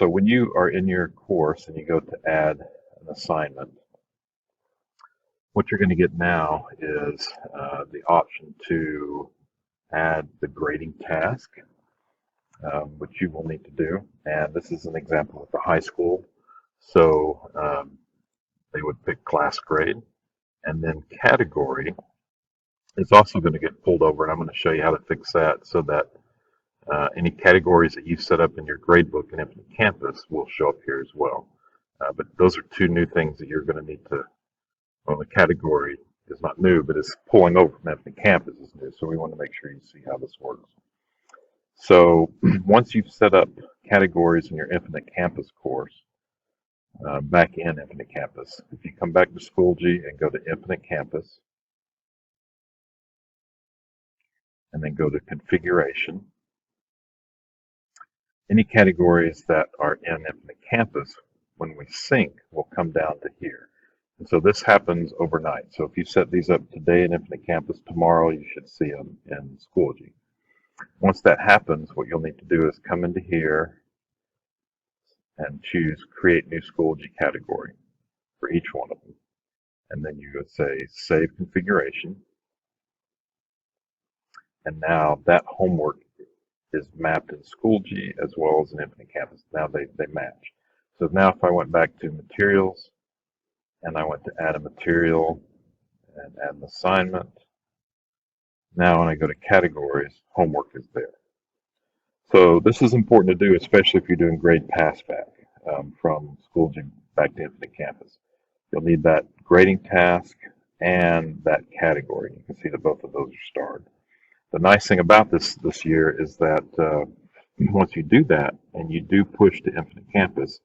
So when you are in your course and you go to add an assignment, what you're going to get now is the option to add the grading task, which you will need to do. And this is an example with the high school. So they would pick class grade, and then category is also going to get pulled over, and I'm going to show you how to fix that so that any categories that you set up in your gradebook in Infinite Campus will show up here as well. But those are two new things that you're going to need to, well, the category is not new, but it's pulling over from Infinite Campus is new, so we want to make sure you see how this works. So once you've set up categories in your Infinite Campus course, back in Infinite Campus, if you come back to Schoology and go to Infinite Campus, and then go to Configuration, any categories that are in Infinite Campus, when we sync, will come down to here. And so this happens overnight. So if you set these up today in Infinite Campus, tomorrow you should see them in Schoology. Once that happens, what you'll need to do is come into here and choose Create New Schoology Category for each one of them. And then you would say Save Configuration. And now that homework is mapped in Schoology as well as in Infinite Campus. Now they match. So now if I went back to Materials, and I went to add a material and add an assignment, now when I go to Categories, homework is there. So this is important to do, especially if you're doing grade pass back from Schoology back to Infinite Campus. You'll need that grading task and that category. You can see that both of those are starred. The nice thing about this year is that once you do that and you do push to Infinite Campus,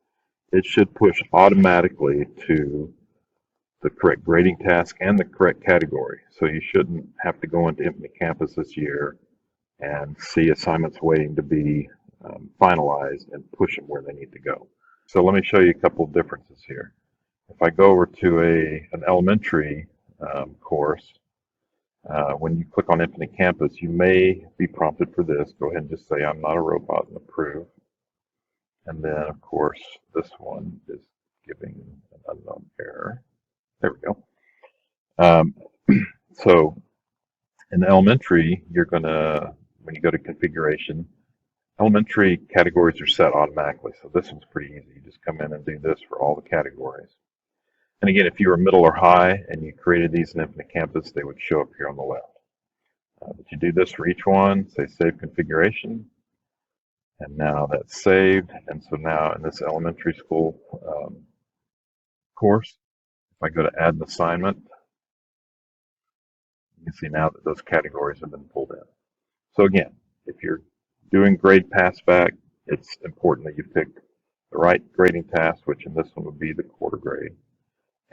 it should push automatically to the correct grading task and the correct category. So you shouldn't have to go into Infinite Campus this year and see assignments waiting to be finalized and push them where they need to go. So let me show you a couple of differences here. If I go over to an elementary course, when you click on Infinite Campus, you may be prompted for this. Go ahead and just say, I'm not a robot, and approve. And then, of course, this one is giving an unknown error. There we go. So in elementary, you're going to, when you go to configuration, elementary categories are set automatically. So this one's pretty easy. You just come in and do this for all the categories. And again, if you were middle or high and you created these in Infinite Campus, they would show up here on the left. But you do this for each one, say Save Configuration, and now that's saved. And so now in this elementary school course, if I go to Add an Assignment, you can see now that those categories have been pulled in. So again, if you're doing grade pass back, it's important that you pick the right grading task, which in this one would be the quarter grade,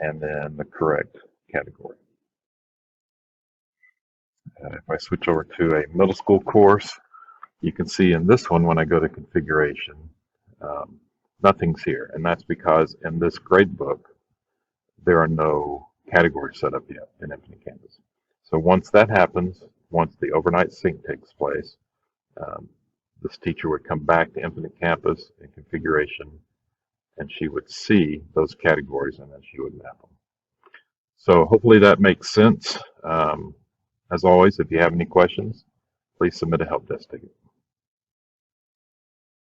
and then the correct category. If I switch over to a middle school course, you can see in this one, when I go to configuration, nothing's here. And that's because in this grade book, there are no categories set up yet in Infinite Campus. So once that happens, once the overnight sync takes place, this teacher would come back to Infinite Campus in configuration, and she would see those categories, and then she would map them. So hopefully that makes sense. As always, if you have any questions, please submit a help desk ticket.